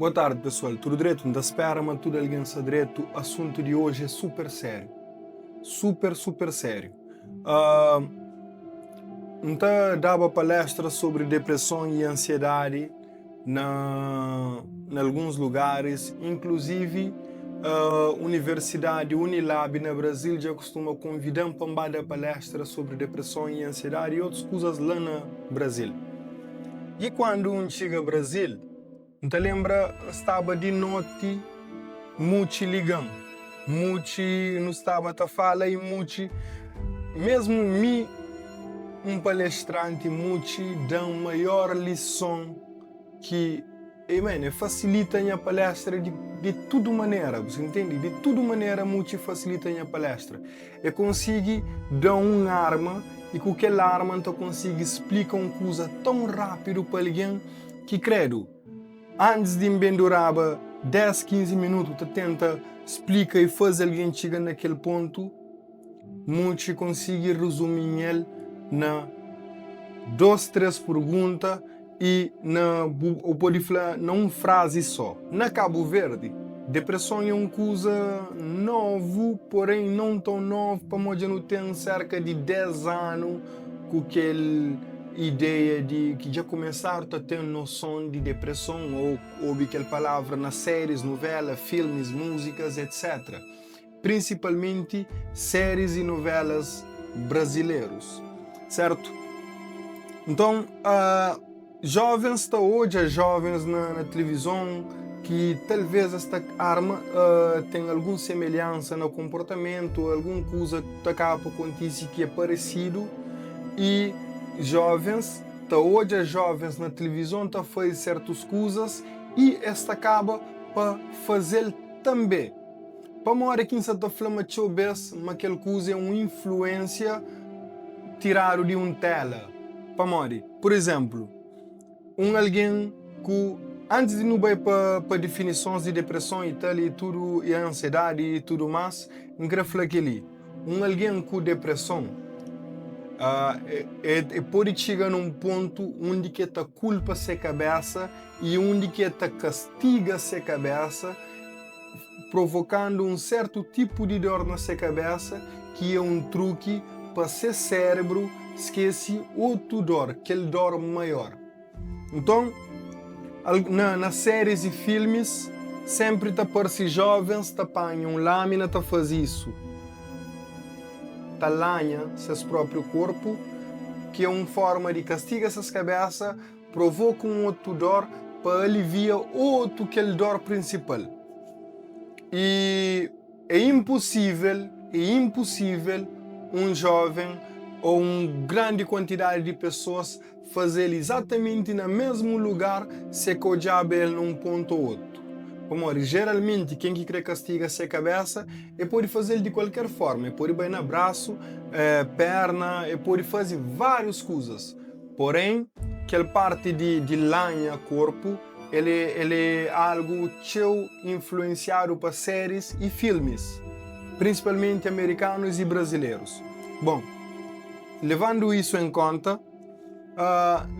Boa tarde, pessoal. Tudo direito? Não espera, mas tudo alguém está direito. O assunto de hoje é super sério. Super sério. Então, dava palestra sobre depressão e ansiedade em alguns lugares, inclusive a Universidade Unilab no Brasil já costuma convidar para dar palestra sobre depressão e ansiedade e outras coisas lá no Brasil. E quando chega ao Brasil, te lembra, estava de noite, muito ligando, muito não estava a falar e muito, mesmo um palestrante muito dá uma maior lição que facilita a palestra de toda maneira, você entende? De toda maneira muito facilita a palestra. E consegue dar uma arma e com aquela arma então consegue explicar uma coisa tão rápido para alguém que credo. Antes de pendurava 10, 15 minutos, tu tenta explicar e fazer alguém chegar naquele ponto, muito consegue resumir ele na 2, 3 perguntas e ou pode falar numa frase só. Na Cabo Verde, depressão é uma coisa nova, porém não tão nova, para nós não tem cerca de 10 anos com aquele ideia de que já começaram a ter noção de depressão ou ouvir aquela palavra nas séries, novelas, filmes, músicas, etc. Principalmente séries e novelas brasileiros, certo? Então, jovens na televisão que talvez esta arma tem alguma semelhança no comportamento, alguma coisa que acaba acontecer que é parecido e jovens na televisão tá faz certas coisas e esta acaba para fazer também. Para uma hora que você está falando de mas aquela coisa é uma influência tirada de uma tela. Para morrer. Por exemplo, alguém que antes de não ir para definições de depressão e tal e tudo e ansiedade e tudo mais, eu quero falar aquele alguém com depressão pode chegar num ponto onde que tá culpa sua cabeça e onde que tá castiga sua cabeça, provocando um certo tipo de dor na sua cabeça que é um truque para seu cérebro esquece outro dor, aquele dor maior. Então, nas séries e filmes, sempre tá parece jovens, tá apanham lâmina, tá faz isso. Tá lanha seu próprio corpo, que é uma forma de castigar essas cabeças, provoca um outro dor para aliviar outro aquele dor principal. E é impossível um jovem ou uma grande quantidade de pessoas fazer exatamente no mesmo lugar se que o diabo é num ponto ou outro. Como geralmente quem que quer castiga a cabeça pode fazer de qualquer forma, pode ir no braço, perna, pode fazer várias coisas. Porém, aquela parte de lanha corpo, ele é algo que influenciado para séries e filmes, principalmente americanos e brasileiros. Bom, levando isso em conta,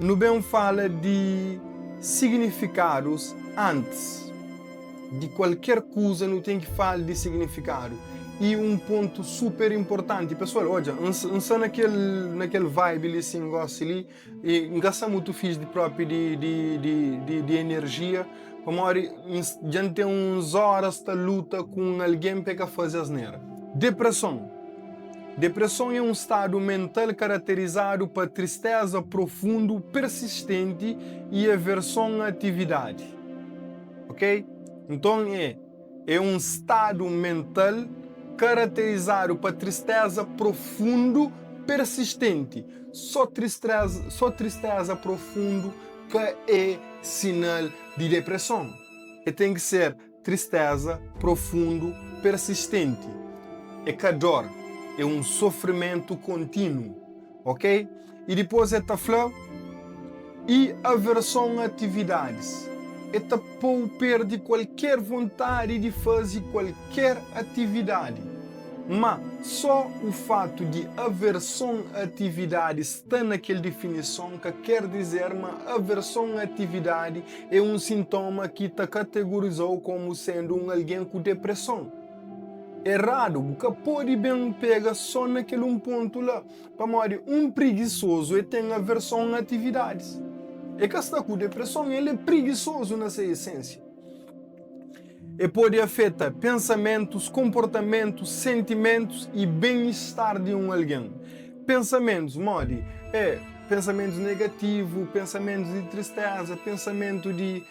no bem fala de significados antes de qualquer coisa, não tem que falar de significado. E um ponto super importante, pessoal, olha, não naquele vibe ali, assim, gosta ali, e gasta muito fixe de próprio de energia, como já tem uns horas de luta com alguém para fazer asneira. Depressão é um estado mental caracterizado por tristeza profunda, persistente e aversão à atividade. Ok? Então é um estado mental caracterizado por tristeza profunda, persistente. Só tristeza profunda que é sinal de depressão. E tem que ser tristeza profunda, persistente. É que dor. É um sofrimento contínuo, ok? E depois é falar e aversão a atividades. É perde qualquer vontade de fazer qualquer atividade. Mas só o fato de aversão à atividade está naquela definição que quer dizer que aversão à atividade é um sintoma que está categorizado como sendo alguém com depressão. Errado, porque pode bem pegar só naquele ponto lá. Para morrer, preguiçoso e tem aversão a atividades. E que está com depressão, ele é preguiçoso na sua essência. E pode afetar pensamentos, comportamentos, sentimentos e bem-estar de alguém. Pensamentos, mori, pensamentos negativos, pensamentos de tristeza, pensamento de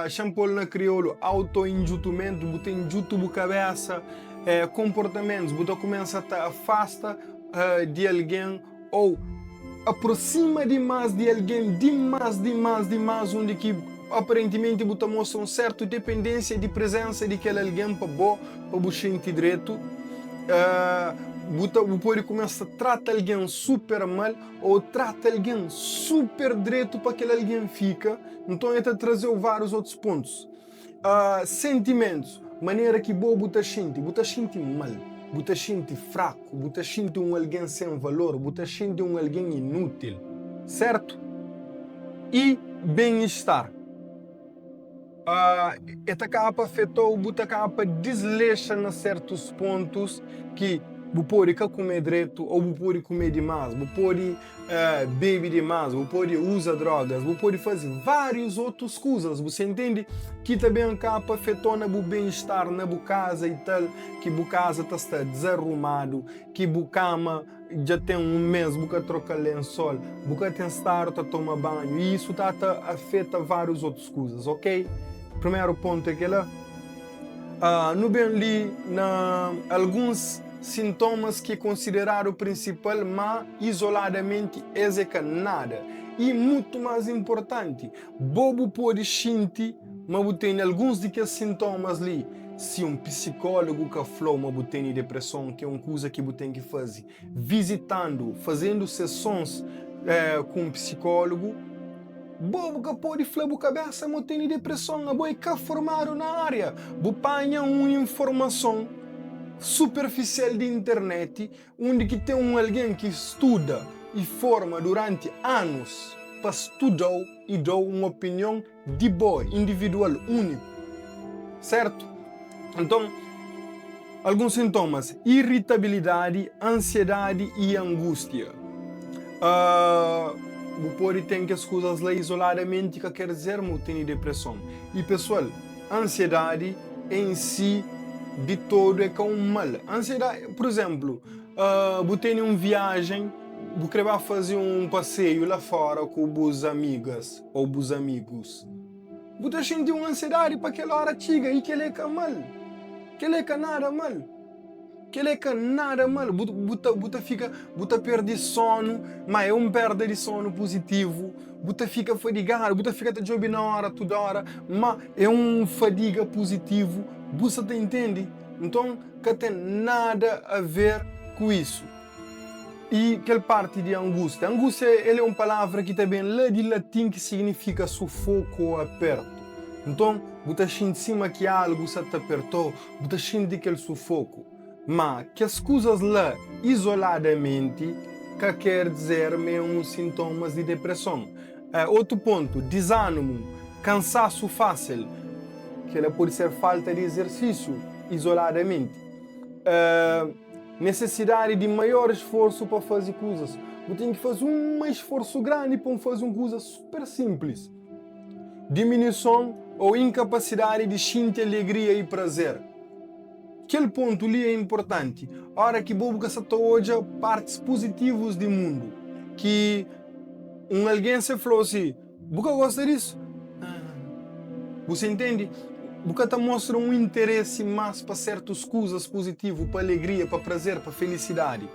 champolho na crioulo, auto-injutamento, botar injuto na cabeça, comportamentos, botar começa a te afasta de alguém ou aproxima demais de alguém, demais, onde que aparentemente você mostra certa dependência de presença de aquele alguém para você sentir direito. Você pode começar a tratar alguém super mal ou trata alguém super direito para que aquele alguém fica. Então, ele trazer vários outros pontos. Sentimentos, maneira que você sente mal, você sente fraco, você sente alguém sem valor, você sente alguém inútil, certo? E bem-estar. Esta capa afetou, você capa desleixa em certos pontos que você pode comer direito ou você pode comer demais, você pode beber demais, você pode usar drogas, você pode fazer várias outras coisas, você entende? Que também a capa afetou no bem-estar na casa e tal, que a casa está desarrumado, que a cama já tem um mês, você troca lençol, você tem estar a tomar banho e isso afeta várias outras coisas, ok? Primeiro ponto é que lá, no bem ali, alguns sintomas que consideraram o principal, mas isoladamente é que nada. E muito mais importante, bobo pode sentir, mas tem alguns desses sintomas ali. Se um psicólogo que falou, mas tem depressão, que é uma coisa que você tem que fazer, visitando, fazendo sessões com um psicólogo, bobo que pode falar a cabeça, mas tem depressão, a boi que formaram na área, você apanha uma informação superficial de internet, onde que tem alguém que estuda e forma durante anos para estudar e dar uma opinião de boa, individual, único, certo? Então, alguns sintomas: irritabilidade, ansiedade e angústia. Você pode ter que as coisas lá isoladamente, que quer dizer que tem depressão. E pessoal, ansiedade em si de todo é um mal. Ansiedade, por exemplo, você tem uma viagem, você vai fazer um passeio lá fora com os amigas ou os amigos. Você sente uma ansiedade para aquela hora chega e que ele é mal. Que ele é nada mal. Que ele é nada mal. Você perde sono, mas é um perda de sono positivo. Você fica fadigado, você fica de job na hora, toda hora, mas é um fadiga positivo. Você te entende? Então, que tem nada a ver com isso. E aquela parte de angústia. Angústia é uma palavra que também é de latim que significa sufoco ou aperto. Então, você sente cima que algo se te apertou, você sente aquele sufoco. Mas que as coisas lá, isoladamente, que quer dizer mesmo sintomas de depressão. Outro ponto, desânimo, cansaço fácil, que ela pode ser falta de exercício, isoladamente. Necessidade de maior esforço para fazer coisas. Você tem que fazer um esforço grande para fazer uma coisa super simples. Diminuição ou incapacidade de sentir alegria e prazer. Aquele ponto ali é importante. A hora que você está hoje partes positivas do mundo. Que alguém se falou assim, você gosta disso? Você entende? Você mostra um interesse mais para certas coisas positivas, para alegria, para prazer, para felicidade.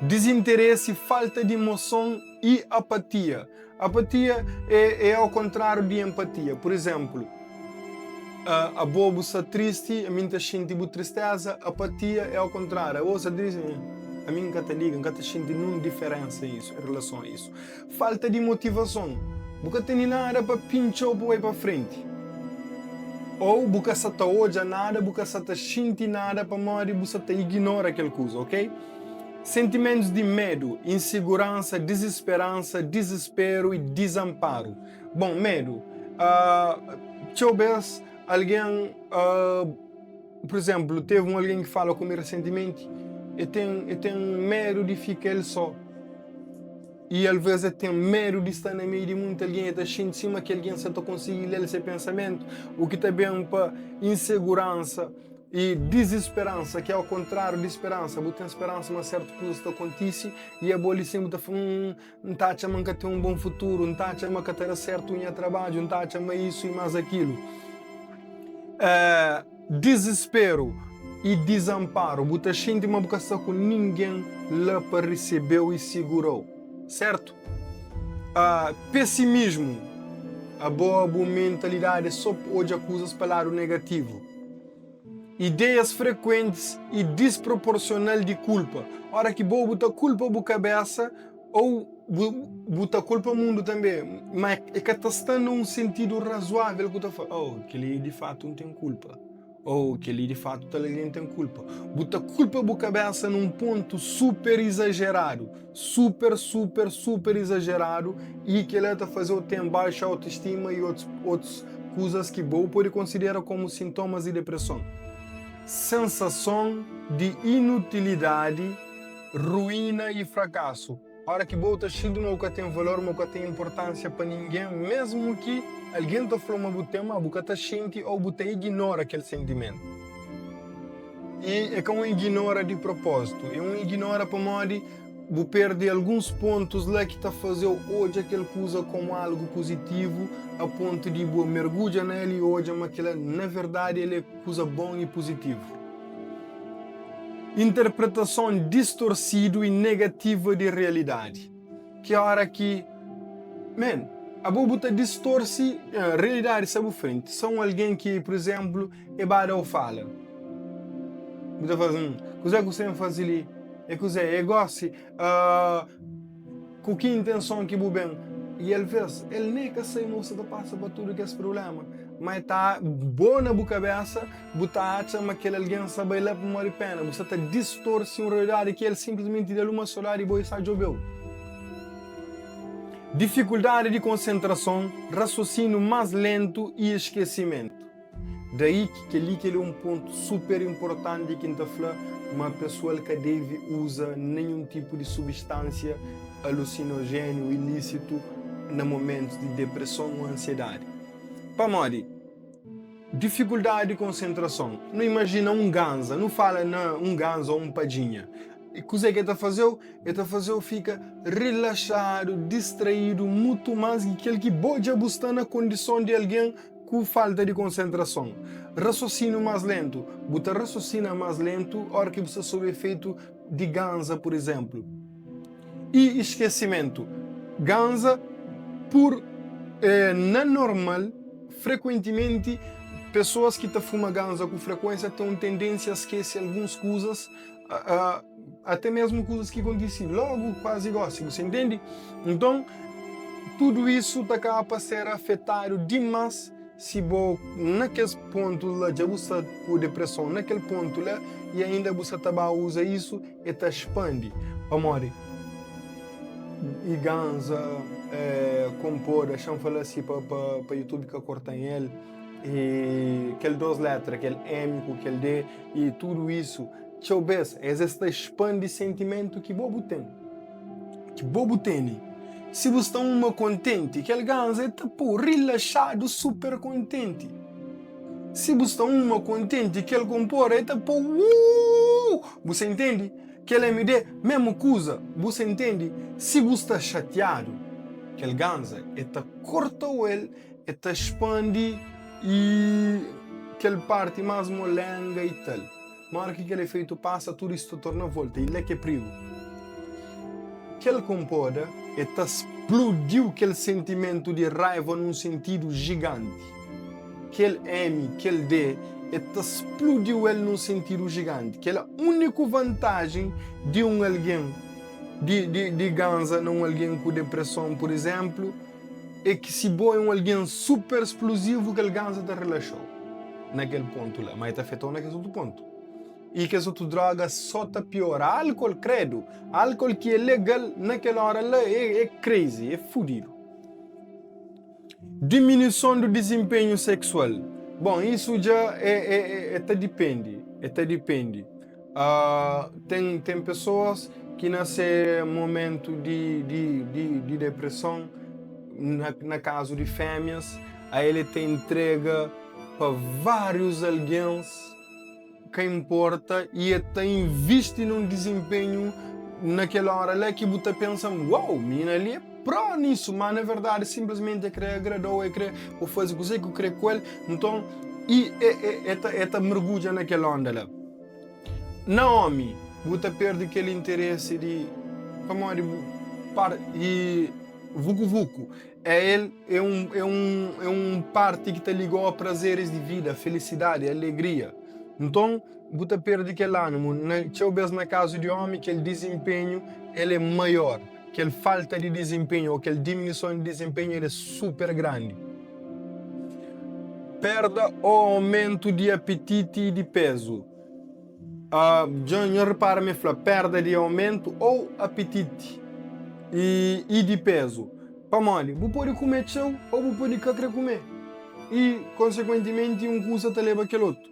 Desinteresse, falta de emoção e apatia. Apatia é ao contrário de empatia. Por exemplo, a bobo está triste, a mim está sentindo tristeza, apatia é ao contrário. Você diz, a mim nunca te liga, nunca te sente nenhuma diferença isso, em relação a isso. Falta de motivação. Você tem nada para pinchar ou para ir para frente. ou buca sata oja nada, buca sata shinti nada, para mori buca sata ignora aquela coisa, ok? Sentimentos de medo, insegurança, desesperança, desespero e desamparo. Bom, medo. Talvez alguém, por exemplo, teve alguém que fala comigo recentemente e tem medo de ficar ele só. E às vezes tem medo de estar no meio de muita alguém e está em cima que alguém só conseguir ler esse pensamento. O que também para insegurança e desesperança, que é ao contrário de esperança. Você tem esperança, mas certa coisa que acontece e a bola sempre está falando, não está achando que tem um bom futuro, não está achando que terá certo em trabalho, não está achando isso e mais aquilo. Desespero e desamparo. Você sente uma boca com ninguém lá para receber e segurou. Certo? Pessimismo, a boa mentalidade só hoje acusa as palavras negativo. Ideias frequentes e desproporcional de culpa. Hora que boa botar culpa na cabeça ou botar culpa no mundo também, mas é que está num sentido razoável que está falando. Que ele de fato não tem culpa. Ou que ele de fato alguém tem culpa. Bota culpa na cabeça num ponto super exagerado. Super exagerado. E que ele está fazendo tem baixa autoestima e outras coisas que você pode considerar como sintomas de depressão. Sensação de inutilidade, ruína e fracasso. A hora que você está cheio de nunca tem valor, nunca tem importância para ninguém, mesmo que alguém está falando do tema, você está sente ou você ignora aquele sentimento. E é que ignora de propósito, ignora para modo você perde alguns pontos lá que está fazendo hoje aquela coisa como algo positivo, a ponto de você mergulhar nele hoje, mas que na verdade ele é coisa boa e positiva. Interpretação distorcida e negativa de realidade. Que a hora que, a bobuta distorce a realidade sabe frente. São alguém que, por exemplo, é bada ou fala. Você faz coisa que você faz ali, é coisa, é gosto, com que intenção que você bem. E ele fez, ele nem que sei moça da passa para tudo que é esse problema. Mas está boa na cabeça, você acha que alguém sabe lá para morrer pena, você está distorcendo a realidade que ele simplesmente deu uma solar e você está jogando. Dificuldade de concentração, raciocínio mais lento e esquecimento. Daí que ele é um ponto super importante que está falando, uma pessoa que deve usar nenhum tipo de substância alucinogênio, ilícito, no momento de depressão ou ansiedade. Pamori, dificuldade de concentração. Não imagina um ganza, não fala um ganza ou um padinha. E o que ele está fazendo? Ele está fazendo fica relaxado, distraído, muito mais que aquele que pode buscar na condição de alguém com falta de concentração. Raciocínio mais lento. Você raciocina mais lento a hora que você sob efeito de ganza, por exemplo. E esquecimento. Ganza, na normal, frequentemente, pessoas que fumam ganza com frequência têm tendência a esquecer algumas coisas, até mesmo coisas que aconteceram logo, quase igual, você entende? Então, tudo isso acaba a ser afetado demais se você, naquele ponto lá, já você com depressão, naquele ponto lá, e ainda você usa isso e expande. Amore, e ganza, compor, deixamos falar assim para YouTube que cortam ele, e aquele 2 letras, aquele M com aquele D, e tudo isso, talvez, esse expande sentimento que bobo tem. Se você está contente, aquele ganza está relaxado, super contente. Se você está contente, aquele compor está você entende? Que ele me dê mesma coisa, você entende? Se você está chateado, aquele ganza está corta ele, está expande e aquela parte mais molenga e tal. Mas hora que aquele efeito passa, tudo isso torna a volta, e ele é que é perigo. Aquele compoda explodiu aquele sentimento de raiva num sentido gigante. Aquele M, aquele D, explodiu ele num sentido gigante. Aquela única vantagem de alguém de ganza, não alguém com depressão, por exemplo, é que se boa alguém super explosivo, aquele ganza te relaxou. naquele ponto lá, mas te afetou naquele outro ponto. E que as outras drogas só te piora. Álcool, credo. Álcool que é legal naquela hora lá é crazy, é fudido. Diminuição do desempenho sexual. Bom, isso já até depende. Até depende. Tem pessoas que nesse momento de depressão, na caso de fêmeas, aí ele te entrega para vários alguém que importa e até investe num desempenho naquela hora lá que você pensa, uau, menina ali é pró nisso, mas na verdade simplesmente é querer agradar, é querer fazer coisa que eu quero com ele, então e é mergulha naquela onda lá. Naomi, você perde aquele interesse de e vucu-vucu. Ele é um parte que te ligou a prazeres de vida, felicidade, alegria. Então, você perde aquele ânimo. Talvez no caso de homem, aquele desempenho ele é maior. Aquela falta de desempenho, ou aquela diminuição de desempenho ele é super grande. Perda ou aumento de apetite e de peso. Já repara, me fala, perda de aumento ou apetite e de peso. Pamali, você pode comer tchau ou você pode querer comer. E, consequentemente, coisa te leva aquele outro.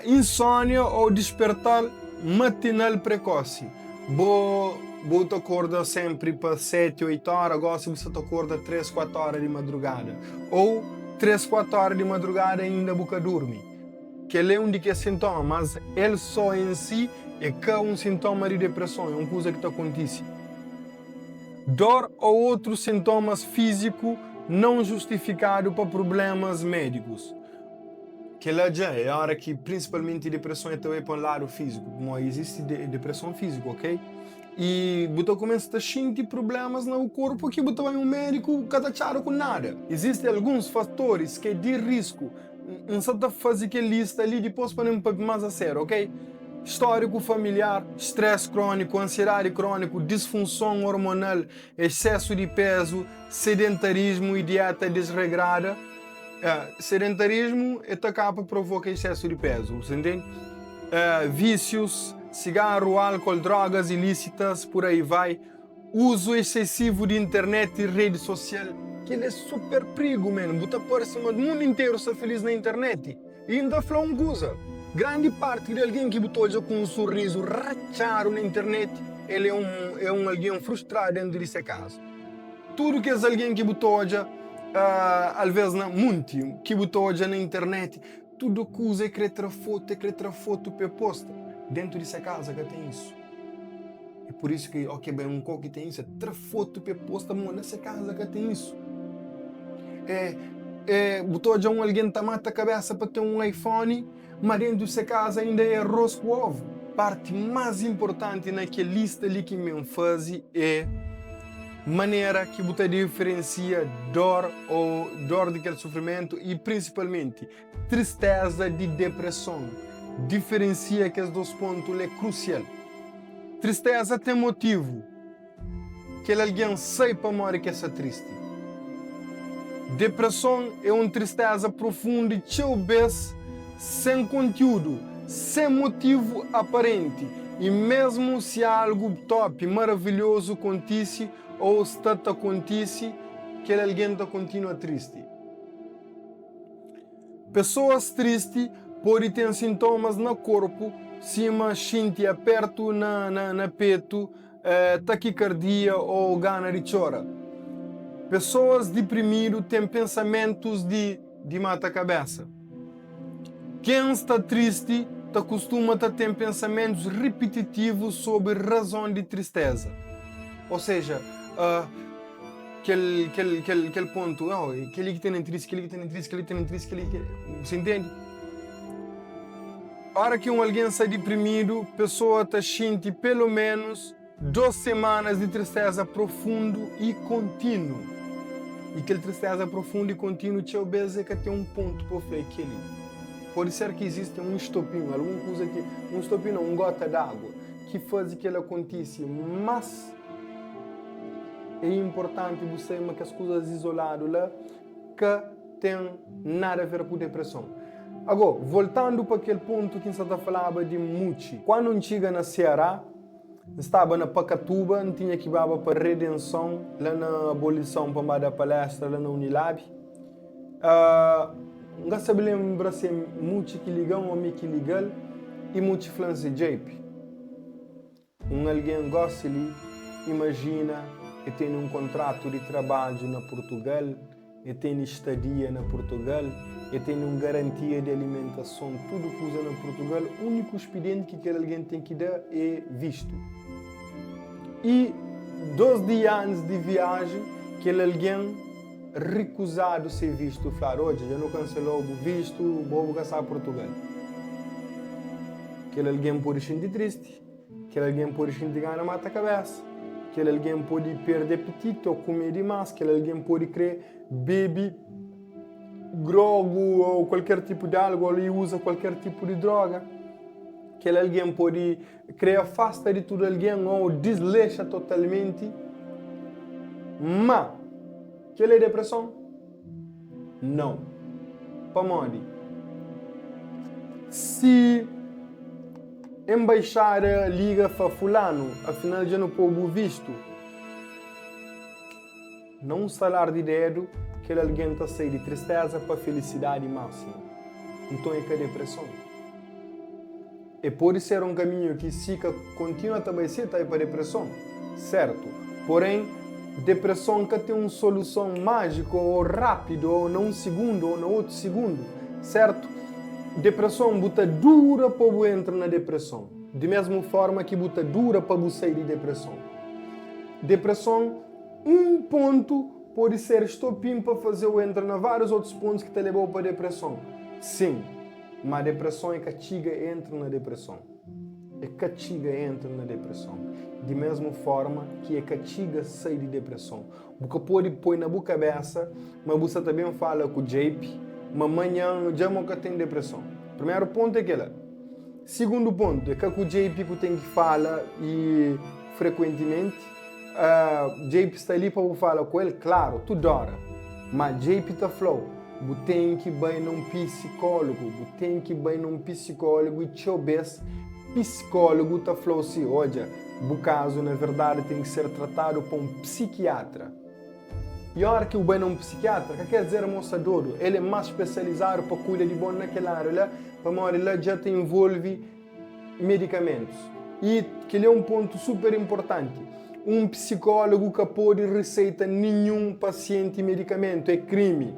Insônia ou despertar matinal precoce. Você te acorda sempre para 7, 8 horas, agora você te acorda 3, 4 horas de madrugada. Ou 3, 4 horas de madrugada ainda você dorme. Que ele é um de sintoma, mas ele só em si é que um sintoma de depressão, é uma coisa que te acontece. Dor ou outros sintomas físicos não justificados para problemas médicos. Que lá já é a hora que principalmente depressão é também para o lado físico, como existe depressão física, ok? E você começa a sentir problemas no corpo que você vai um médico que está com nada. Existem alguns fatores que é de risco. Não se está fazendo aquela lista ali depois para não mais a sério, ok? Histórico familiar, estresse crônico, ansiedade crônica, disfunção hormonal, excesso de peso, sedentarismo e dieta desregrada. Sedentarismo acaba provoca excesso de peso, você entende? Vícios, cigarro, álcool, drogas ilícitas, por aí vai. Uso excessivo de internet e rede social, que ele é super perigo, mano. Você pode cima do mundo inteiro ser feliz na internet e ainda falar uma coisa. Grande parte de alguém que botou já com um sorriso rachado na internet, ele é um alguém frustrado dentro de sua casa. Tudo que é alguém que botou já, às vezes não, muito, que botou já na internet, tudo que usa é querer tirar foto para posta. Dentro de sua casa que tem isso. É por isso que, ok, bem, um coque tem isso, tirar foto para posta, mas nessa casa que tem isso. Botou já alguém que mata a cabeça para ter um iPhone, mas dentro dessa casa ainda é arroz com ovo. Parte mais importante naquela lista ali que me faz é maneira que você diferencia dor daquele sofrimento e principalmente tristeza de depressão. Diferencia que esses dois pontos é crucial. Tristeza tem motivo. Que alguém saiba morrer que é triste. Depressão é uma tristeza profunda e talvez sem conteúdo, sem motivo aparente. E mesmo se algo top, maravilhoso acontece ou está acontece, que alguém está continua triste. Pessoas tristes podem ter sintomas no corpo, cima, sente aperto na peito, taquicardia ou gana de chorar. Pessoas deprimidas têm pensamentos de matar a cabeça. Quem está triste costuma ter pensamentos repetitivos sobre razão de tristeza. Ou seja, aquele ponto, aquele que tem triste, você entende? A hora que alguém está deprimido, a pessoa sente pelo menos 2 semanas de tristeza profundo e contínuo. E aquela tristeza profunda e contínua, talvez é que tem um ponto para fazer aquele. Pode ser que exista um estopim, alguma coisa que, um estopim não, uma gota d'água, que faz que ela aconteça, mas é importante você que as coisas isoladas lá, que tem nada a ver com depressão. Agora, voltando para aquele ponto que você falava de Muchi. Quando eu chega na Ceará, estava na Pacatuba, não tinha que ir para Redenção, lá na abolição para dar palestra, lá na Unilab. Não se lembra se Muchi que ligam ou me que ligal, e Muchi falando JP. Alguém gosta ali, imagina, eu tenho um contrato de trabalho na Portugal, eu tenho estadia na Portugal, eu tenho uma garantia de alimentação, tudo que usa na Portugal. O único expediente que alguém tem que dar é visto. E 2 dias antes de viagem, que alguém recusado ser visto, falar, hoje já não cancelou o visto, vou passar a Portugal. Que alguém pode sentir triste, que alguém pode sentir ganhar mata a cabeça, que alguém pode perder apetite ou comer demais, que alguém pode querer beber drogo ou qualquer tipo de álcool e usa qualquer tipo de droga, que alguém pode querer afastar de tudo alguém ou desleixa totalmente, mas que é depressão? Não. Para onde? Se embaixada liga para fulano, afinal já não pôde visto, não salar de dedo que alguém está sair de tristeza para felicidade máxima. Então é que a depressão. E pode ser um caminho que se continua também ser para a depressão, certo? Porém, depressão que tem uma solução mágica ou rápida, ou num segundo, ou no outro segundo, certo? Depressão bota dura para você entrar na depressão. De mesma forma que bota dura para você sair de depressão. Depressão, um ponto pode ser estopim para fazer eu entrar em vários outros pontos que te levou para a depressão. Sim, mas a depressão é castiga e entra na depressão. É castiga e entra na depressão. De mesma forma que é castiga sair de depressão. Você pode pôr na sua cabeça, mas você também fala com o JP, mas amanhã já nunca tem depressão. Primeiro ponto é aquele. Segundo ponto é que o JP tem que falar e frequentemente. JP está ali para falar com ele, claro, toda hora. Mas JP está falando, você tem que ir bem num psicólogo, você tem que ir bem num psicólogo e te obese. Psicólogo está falando assim, olha, o caso na verdade tem que ser tratado por um psiquiatra. E a hora que o bem é um psiquiatra, que quer dizer moça dodo, ele é mais especializado para cuidar de bom naquela área, para lá já te envolve medicamentos. E que é um ponto super importante. Um psicólogo que pode receitar nenhum paciente medicamento é crime.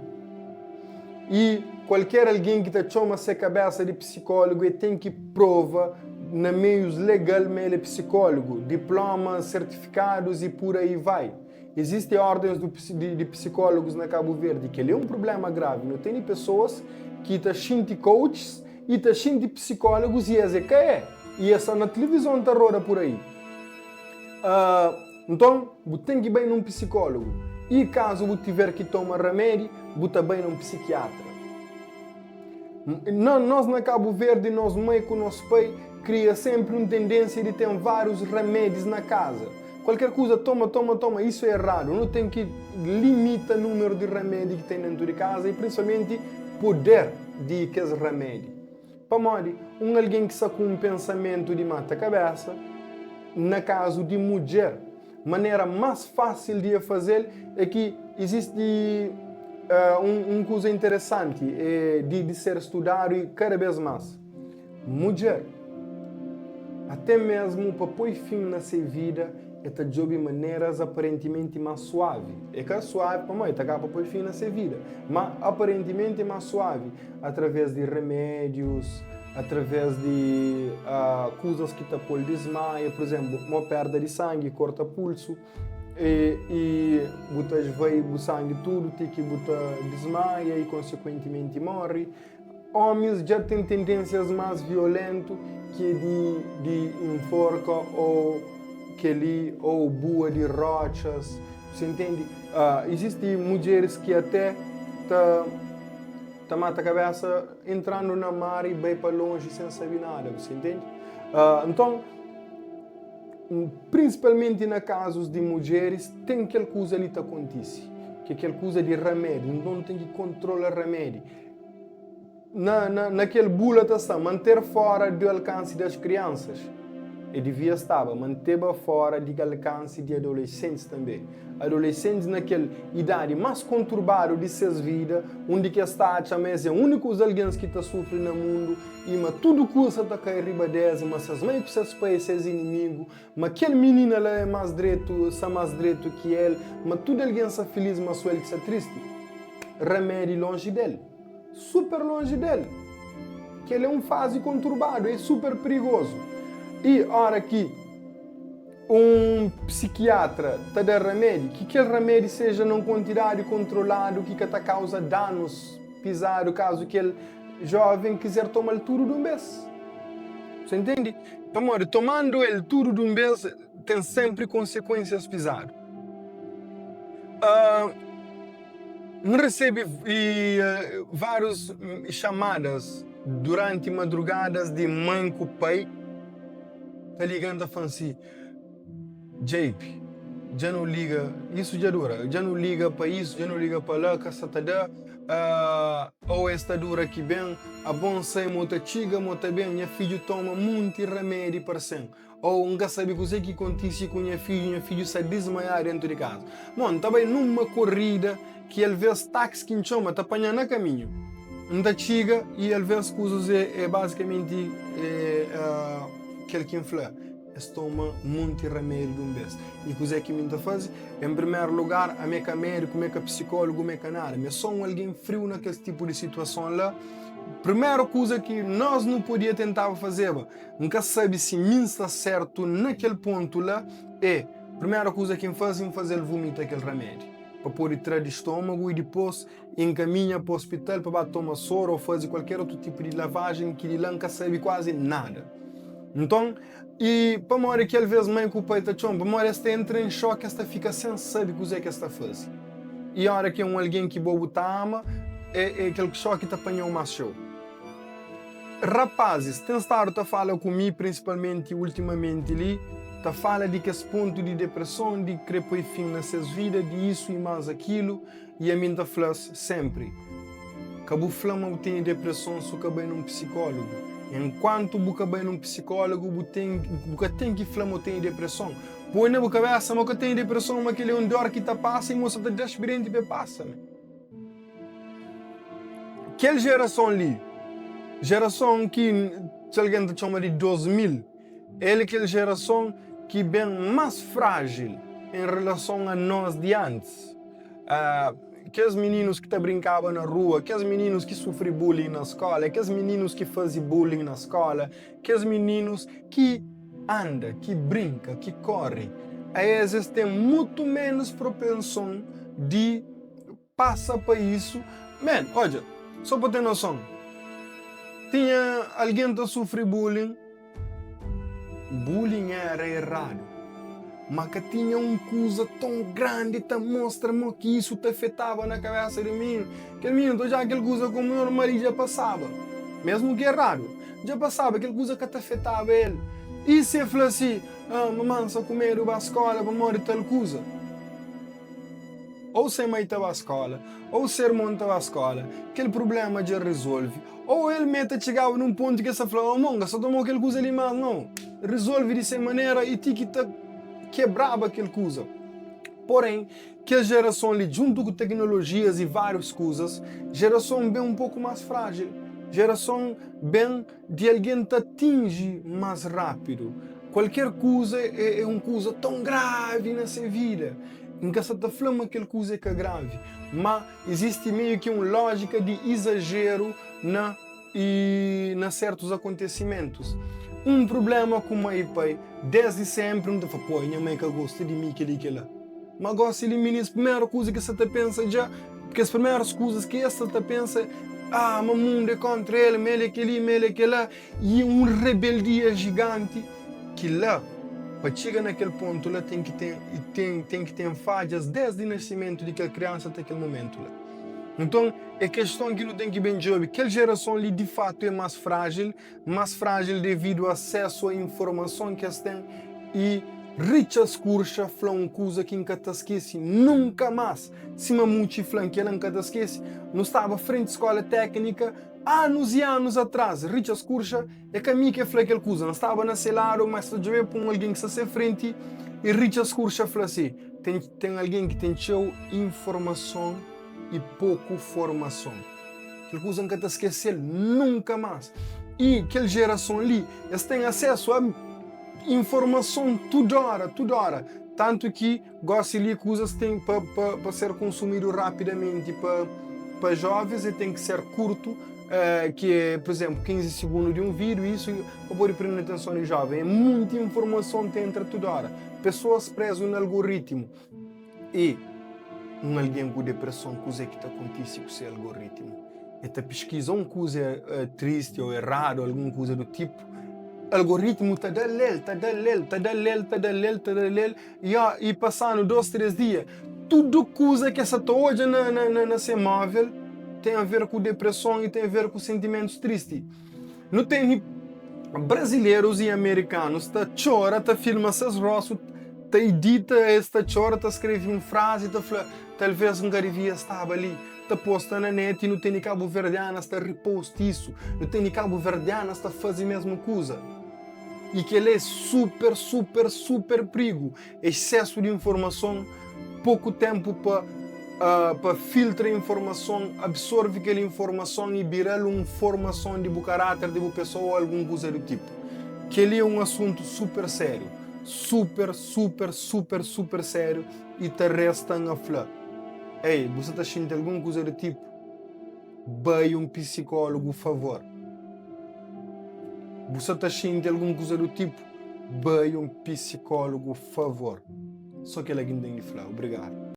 E qualquer alguém que te chama a cabeça de psicólogo tem que provar na meios legal ele é psicólogo, diplomas, certificados e por aí vai. Existem ordens de psicólogos na Cabo Verde que é um problema grave. Não tem pessoas que estão cheios de coaches e estão cheios de psicólogos e e essa na televisão está roda por aí. Então, você tem que ir bem num psicólogo. E caso você tiver que tomar remédio, você está bem num psiquiatra. Nós na Cabo Verde, nós meio que o nosso pai cria sempre uma tendência de ter vários remédios na casa. Qualquer coisa, toma, isso é errado. Não tem que limitar o número de remédios que tem dentro de casa e principalmente poder de aqueles remédios. Para modo, alguém que está com um pensamento de mata-cabeça, na caso de mulher, maneira mais fácil de fazer é que existe uma coisa interessante de ser estudado e cada vez mais. Mulher, até mesmo para pôr fim na sua vida, esta de maneiras aparentemente mais suave. É que é suave para mim, está para pôr fim na sua vida, mas aparentemente mais suave, através de remédios, através de coisas que te pôr desmaia, por exemplo, uma perda de sangue, corta pulso, e botas vai o sangue tudo, tem que botar desmaia e consequentemente morre. Homens já têm tendências mais violentas que de enforca ou boa de rochas, você entende? Existem mulheres que até mata a cabeça entrando na mar e bem para longe sem saber nada, você entende? Então, principalmente na casos de mulheres, tem aquela coisa ali que acontece, que é aquela coisa de remédio, então tem que controlar remédio. naquele bula está manter fora do alcance das crianças. E devia estar manter fora do alcance de adolescentes também. Adolescentes naquela idade mais conturbada de suas vidas, onde que está a únicos alguém que está sofrendo no mundo, e mas tudo custa está cair riba deles, mas as mães que se pais seus inimigos, mas aquele menino lá é mais direito, está mais direito que ele, mas tudo alguém está feliz, mas ele está triste. Remédio longe dele, super longe dele, que ele é um fase conturbado, é super perigoso. E hora que um psiquiatra está dando remédio, que aquele remédio seja numa quantidade controlada, que está causa danos pesados, caso aquele jovem quiser tomar tudo de uma vez. Você entende? Tomando ele tudo de uma vez, tem sempre consequências pesadas. Me recebe várias chamadas durante madrugadas de mãe com o pai, tá ligando a falar assim, JP, já não liga, isso já dura, já não liga para isso, já não liga para lá, que está ou esta dura aqui bem, a bom sai mota chiga, mota bem, minha filho toma muito remédio para sempre. Ou nunca sabe o que acontece com minha filho sai desmaiar dentro de casa. Mano, também numa corrida que ele vê os táxis que chama, tá apanhando a caminho. Não chega e ele vê as coisas é basicamente aquele que infla. Eles tomam muito remédio de uma vez. E o que é que me faz? Em primeiro lugar, a minha médico, a minha psicólogo, a minha nada. Mas só alguém frio naquele tipo de situação lá. Primeira coisa que nós não podíamos tentar fazer, nunca sabe se mim está certo naquele ponto lá, é a primeira coisa que faz é fazer vomitar aquele remédio. Para pôr entrar de estômago e depois encaminha para o hospital para tomar soro ou fazer qualquer outro tipo de lavagem que ele nunca sabe quase nada. Então, e para uma hora que ele vê mãe com o pai está chão, para uma hora esta entra em choque, esta fica sem saber o que é que esta faz. E a hora que alguém que bobo está ama, é aquele choque que apanhou mais show. Rapazes, tem estado a falar comigo, principalmente ultimamente ali, a fala de que esse ponto de depressão, de querer pôr fim nessas vidas, de isso e mais aquilo, e a minha fala sempre, que a flama tem depressão, só que bem num psicólogo. Enquanto você vai num psicólogo, você tem que flama tem depressão. Põe na cabeça, mas que tem depressão, mas aquele é um dor que está passa e você está experiente e passa. Aquela geração ali, geração que alguém chama de 2000, é aquela geração que é bem mais frágil em relação a nós de antes. Aqueles meninos que brincavam na rua, aqueles meninos que sofrem bullying na escola, aqueles meninos que fazem bullying na escola, aqueles meninos que andam, que brincam, que correm, às vezes têm muito menos propensão de passar para isso. Man, olha, só para ter noção, tinha alguém que sofre bullying, bullying era errado. Mas que tinha uma coisa tão grande que mostra-me que isso te afetava na cabeça do menino. Aquele menino, já aquela coisa como normal já passava. Mesmo que errado, já passava aquela coisa que te afetava ele. E se ele fala assim, mamãe, só comer para a escola, para morrer tal coisa. Ou sem mãe estava à escola, ou ser irmão estava à escola, aquele problema já resolve. Ou ele mete chegava num ponto que você fala, oh, monga, só tomou aquela coisa ali mal, não. Resolve dessa maneira e te quebrava aquela coisa. Porém, que a geração ali, junto com tecnologias e várias coisas, geração bem um pouco mais frágil. Geração bem de alguém que atinge mais rápido. Qualquer coisa é uma coisa tão grave nessa vida. Em que você está falando aquela coisa que é grave. Mas existe meio que uma lógica de exagero na certos acontecimentos. Um problema com mãe e pai, desde sempre, não te fala, pô, minha mãe que gosta de mim, que lá. Mas gosta de mim, a primeira coisa que você pensa já, porque as primeiras coisas que você pensa, mas o mundo é contra ele, ele aquele lá, e uma rebeldia gigante, que lá, para chegar naquele ponto, lá tem que ter falhas desde o nascimento daquela criança até aquele momento lá. Então, é questão que não tem que bem jogar. Aquela geração ali, de fato, é mais frágil devido ao acesso à informação que eles têm e Richas Curcha falou uma coisa que nunca te esqueci, nunca mais. Cima muito flan que ele nunca te esqueci. Não estava frente à escola técnica, anos e anos atrás. Richas Curcha é que a mim que falou aquela coisa. Não estava na celário, mas se eu com alguém que está à frente, e Richas Curcha falou assim: tem alguém que tem informação e pouco formação. Aquela coisa nunca te esqueci, nunca mais. E aquela geração ali, eles têm acesso a informação toda hora. Tanto que gosto de coisas têm para ser consumido rapidamente para jovens e tem que ser curto, que é, por exemplo, 15 segundos de um vídeo, isso para pôr prender atenção de jovem. É muita informação que entra toda hora. Pessoas presas no algoritmo. E alguém com depressão, coisa que está acontecendo com esse algoritmo. E está pesquisando uma coisa triste ou errada, alguma coisa do tipo. Algoritmo está e passando 2, 3 dias, tudo coisa que essa hoje na seu móvel tem a ver com depressão e tem a ver com sentimentos tristes. Não tem brasileiros e americanos, tá chora, tá filma seus rostos, tá edita esta chora, tá escreve uma frase, tá fala, talvez um garivia estava ali. Tá posta na net e não tem cabo verdianas, tá repost isso, não tem cabo verdianas, tá faz a mesma coisa. E que ele é super perigo. Excesso de informação, pouco tempo para filtrar a informação, absorve aquela informação e virar uma formação de caráter de uma pessoa ou alguma coisa do tipo. Que ele é um assunto super sério. Super sério e te restam a falar. Ei, você está sentindo alguma coisa do tipo? Vai um psicólogo, por favor. Você está sentindo alguma coisa do tipo? Vai um psicólogo, por favor. Só que ele ainda tem que falar. Obrigado.